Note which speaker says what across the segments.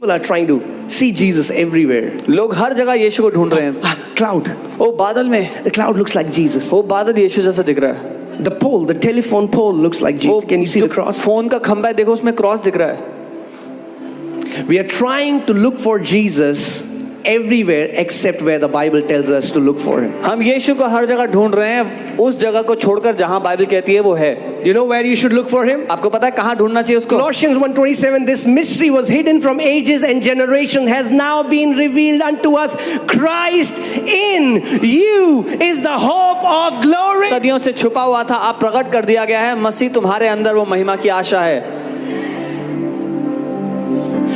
Speaker 1: People are trying to see Jesus everywhere.
Speaker 2: लोग हर जगह यीशु को ढूंढ रहे हैं।
Speaker 1: Cloud.
Speaker 2: वो बादल में,
Speaker 1: The cloud looks like Jesus.
Speaker 2: वो बादल यीशु जैसा दिख रहा है।
Speaker 1: The pole, the telephone pole looks like Jesus. Can you see the cross?
Speaker 2: Phone का खंभा है, देखो उसमें क्रॉस दिख रहा है।
Speaker 1: We are trying to look for Jesus everywhere except where the Bible tells us to look for him.
Speaker 2: हम यीशु को हर जगह ढूंढ रहे हैं, उस जगह को छोड़कर जहां बाइबल कहती है वो है।
Speaker 1: Do you know where you should look for him?
Speaker 2: आपको पता है कहां ढूंढना चाहिए उसको?
Speaker 1: Colossians 1:27, this mystery was hidden from ages and generation has now been revealed unto us. Christ in you is the hope of glory.
Speaker 2: सदियों से छुपा हुआ था, अब प्रकट कर दिया गया है। मसीह तुम्हारे अंदर वो महिमा की आशा है।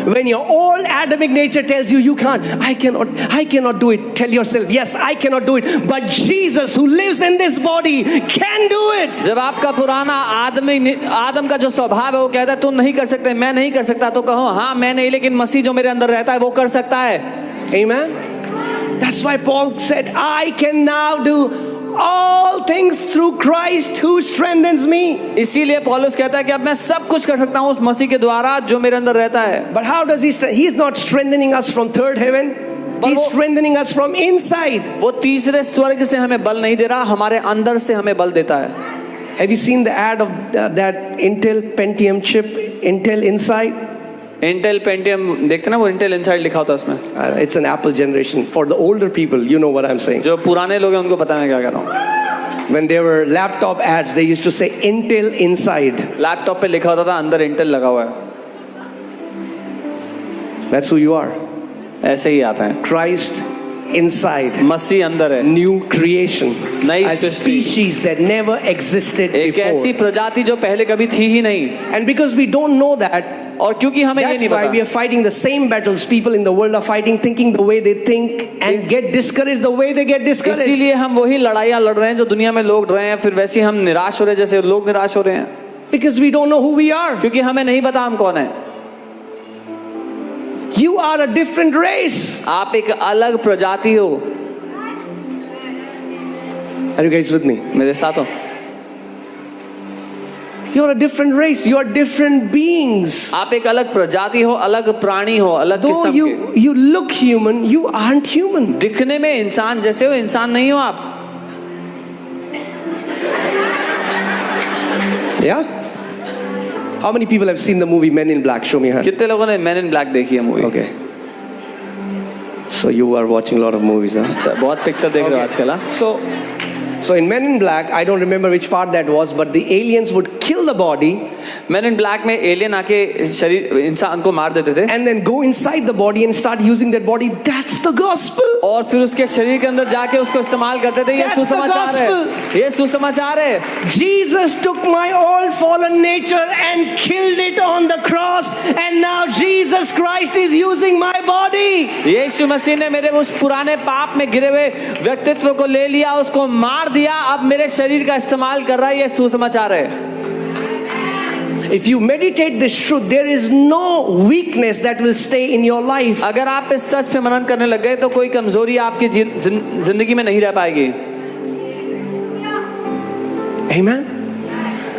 Speaker 1: When your old Adamic nature tells you you can't, I cannot do it. Tell yourself, yes, I cannot do it. But Jesus who lives in this body can do it.
Speaker 2: जब आपका पुराना आदम का जो स्वभाव है वो कहता है तुम नहीं कर सकते, मैं नहीं कर सकता, तो कहो हाँ मैं नहीं, लेकिन मसीह जो मेरे अंदर रहता है वो कर सकता है।
Speaker 1: Amen. That's why Paul said, I can now do all things through Christ who strengthens me.
Speaker 2: इसीलिए पौलुस कहता है कि अब मैं सब कुछ कर सकता हूँ उस मसीह के द्वारा जो मेरे अंदर रहता है।
Speaker 1: But how does he is not strengthening us from third heaven. He's strengthening us from inside.
Speaker 2: वो तीसरे स्वर्ग से हमें बल नहीं दे रहा, हमारे अंदर से हमें बल देता है।
Speaker 1: Have you seen the ad of that Intel Pentium chip, Intel Inside?
Speaker 2: Intel Pentium देखते ना, वो इंटेल इनसाइड लिखा होता है उसमें।
Speaker 1: It's an Apple generation. For the older people, you know what I'm saying.
Speaker 2: जो पुराने लोग हैं उनको पता है मैं क्या कह रहा हूँ।
Speaker 1: When there were laptop ads, they used to say Intel Inside.
Speaker 2: Laptop पे लिखा होता था अंदर इंटेल लगा हुआ है।
Speaker 1: That's who you are.
Speaker 2: ऐसे ही आप हैं।
Speaker 1: Christ inside.
Speaker 2: मसीह अंदर है।
Speaker 1: New creation.
Speaker 2: नई
Speaker 1: A
Speaker 2: Srishti.
Speaker 1: species that never existed
Speaker 2: एक
Speaker 1: before.
Speaker 2: ऐसी प्रजाति जो पहले कभी थी ही नहीं।
Speaker 1: And because we don't know that,
Speaker 2: और क्योंकि हमें ये
Speaker 1: that's
Speaker 2: नहीं
Speaker 1: why we
Speaker 2: पता,
Speaker 1: are fighting the same battles people in the world are fighting, thinking the way they think and get discouraged the way they get discouraged.
Speaker 2: इसीलिए हम वही लड़ाइयाँ लड़ रहे हैं जो दुनिया में लोग लड़ रहे हैं, फिर वैसे हम निराश हो रहे हैं जैसे लोग निराश हो रहे हैं।
Speaker 1: Because we don't know who we are.
Speaker 2: क्योंकि हमें नहीं पता हम कौन है।
Speaker 1: You are a different race.
Speaker 2: आप एक अलग प्रजाति हो।
Speaker 1: Are you guys with me?
Speaker 2: मेरे साथ हो?
Speaker 1: You're a different race. You're different beings.
Speaker 2: आप एक अलग प्रजाति हो, अलग प्राणी हो, अलग
Speaker 1: Though
Speaker 2: किस्म के।
Speaker 1: you look human, you aren't human.
Speaker 2: दिखने में इंसान जैसे हो, इंसान नहीं हो आप।
Speaker 1: Yeah? How many people have seen the movie Men in Black? Show me your hand.
Speaker 2: कितने लोगों ने मैन इन ब्लैक देखी है movie?
Speaker 1: Okay. So you are watching a lot of movies, huh?
Speaker 2: अच्छा, बहुत पिक्चर देख रहे हो आजकल। हाँ?
Speaker 1: So in Men in Black, I don't remember which part that was, but the aliens would kill the body
Speaker 2: man in black में alien आके शरीर इंसान को मार देते थे
Speaker 1: and then go inside the body and start using that body. That's the gospel.
Speaker 2: और फिर उसके शरीर के अंदर जाके उसको इस्तेमाल करते थे। ये
Speaker 1: That's the
Speaker 2: सुसमाचार है। ये सुसमाचार है।
Speaker 1: Jesus took my old fallen nature and killed it on the cross, and now Jesus Christ is using my body.
Speaker 2: यीशु मसीह ने मेरे उस पुराने पाप में गिरे हुए व्यक्तित्व को ले लिया, उसको मार दिया, अब मेरे शरीर का इस्तेमाल कर रहा है। ये सुसमाचार है।
Speaker 1: If you meditate this truth, there is no weakness that will stay in your life.
Speaker 2: अगर आप इस सच पे मनन करने लग गए तो कोई कमजोरी आपकी जिंदगी में नहीं रह पाएगी।
Speaker 1: Amen.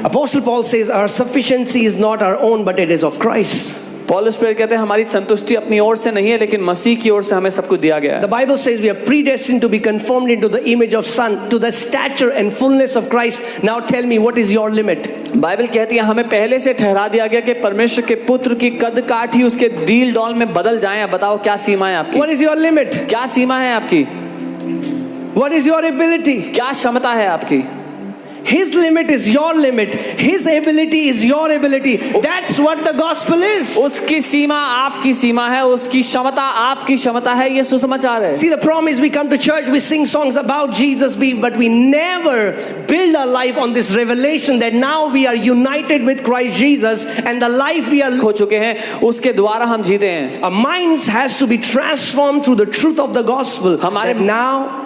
Speaker 1: Apostle Paul says our sufficiency is not our own, but it is of Christ.
Speaker 2: पौलुस प्रेरित कहते हैं हमारी संतुष्टि अपनी ओर से नहीं है, लेकिन मसीह की ओर से हमें सब कुछ दिया गया है।
Speaker 1: The Bible says we are predestined to be conformed into the image of Son, to the stature and fullness of Christ. Now tell me, what is your limit?
Speaker 2: Bible कहती है हमें पहले से ठहरा दिया गया कि परमेश्वर के पुत्र की कद काठी उसके डील डॉल में बदल जाएं। बताओ क्या सीमा है आपकी?
Speaker 1: What is your limit?
Speaker 2: क्या सीमा है आपकी?
Speaker 1: What is your ability?
Speaker 2: क्या क्षमता है आपकी?
Speaker 1: His limit is your limit. His ability is your ability. That's what the gospel is.
Speaker 2: उसकी सीमा आपकी सीमा है, उसकी क्षमता आपकी क्षमता है। ये सुसमाचार है।
Speaker 1: See, the problem is we come to church, we sing songs about Jesus, but we never build our life on this revelation that now we are united with Christ Jesus, and the life we are
Speaker 2: हो चुके हैं उसके द्वारा हम जीते हैं।
Speaker 1: our minds has to be transformed through the truth of the gospel. That now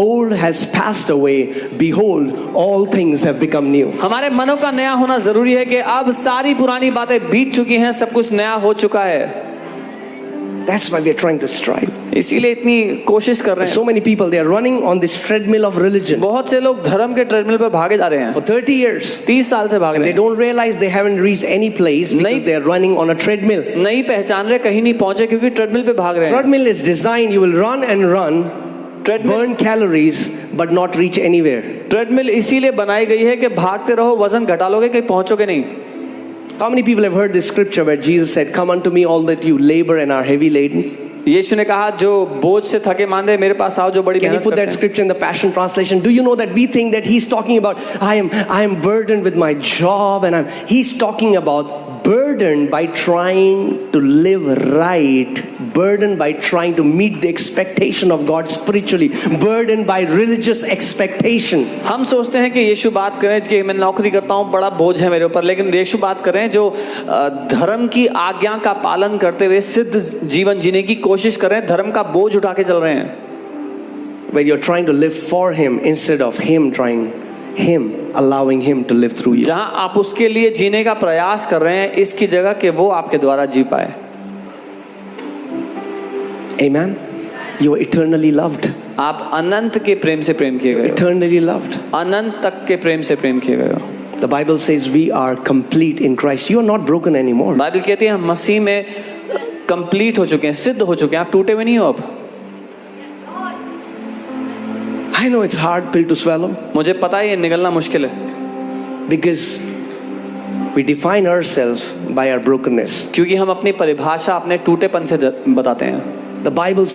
Speaker 1: old has passed away, behold all things have become new.
Speaker 2: हमारे मनों का नया होना जरूरी है कि अब सारी पुरानी बातें बीत चुकी हैं, सब कुछ नया हो चुका है।
Speaker 1: That's why we are trying to strive.
Speaker 2: इसीलिए इतनी कोशिश कर रहे हैं।
Speaker 1: So many people, they are running on this treadmill of religion
Speaker 2: बहुत से लोग धर्म के ट्रेडमिल पर भागे जा रहे हैं,
Speaker 1: for 30 years.
Speaker 2: 30 साल से भाग रहे
Speaker 1: They
Speaker 2: हैं,
Speaker 1: don't realize they haven't reached any place because
Speaker 2: नहीं-
Speaker 1: they are running on a treadmill.
Speaker 2: नहीं पहचान रहे, कहीं नहीं पहुंचे क्योंकि ट्रेडमिल पे भाग रहे हैं।
Speaker 1: Treadmill is designed, you will run and run,
Speaker 2: treadmill
Speaker 1: burn calories, but not reach anywhere.
Speaker 2: Treadmill इसीलिए बनाई गई है कि भागते रहो, वजन घटा लोगे, कहीं पहुंचोगे नहीं।
Speaker 1: How many people have heard this scripture where Jesus said, "Come unto me, all that you labor and are heavy laden"?
Speaker 2: यीशु ने कहा जो बोझ से थके मांदे मेरे पास आओ, जो बड़ी
Speaker 1: Can you
Speaker 2: मेहनत
Speaker 1: put
Speaker 2: करते
Speaker 1: that
Speaker 2: हैं।
Speaker 1: scripture in the Passion Translation? Do you know that we think that he's talking about I am burdened with my job and he's talking about burdened by trying to live right, burdened by trying to meet the expectation of God spiritually, burdened by religious expectation.
Speaker 2: हम सोचते हैं कि यीशु बात करें कि मैं नौकरी करता हूँ, बड़ा बोझ है मेरे ऊपर, लेकिन यीशु बात करें जो धर्म की आज्ञा का पालन करते हुए सिद्ध जीवन जीने की कोशिश कर रहे हैं, धर्म का बोझ उठा के चल रहे हैं।
Speaker 1: Where you're trying to live for him instead of him allowing him to live through you.
Speaker 2: जहां आप उसके लिए जीने का प्रयास कर रहे हैं इसकी जगह कि वो आपके द्वारा जी पाए।
Speaker 1: Amen. You are eternally loved.
Speaker 2: आप अनंत के प्रेम से प्रेम किए गए हो,
Speaker 1: Eternally loved.
Speaker 2: अनंत तक के प्रेम से प्रेम किए गए हो।
Speaker 1: The Bible says we are complete in Christ. You are not broken anymore.
Speaker 2: Bible कहती है हम मसीह में कंप्लीट हो चुके हैं, सिद्ध हो चुके हैं, आप टूटे हुए नहीं हो अब।
Speaker 1: I know it's hard pill to swallow
Speaker 2: मुझे पता है ये निगलना मुश्किल है,
Speaker 1: because we define ourselves by our brokenness.
Speaker 2: क्योंकि हम अपनी परिभाषा अपने टूटेपन से बताते हैं।
Speaker 1: The Bible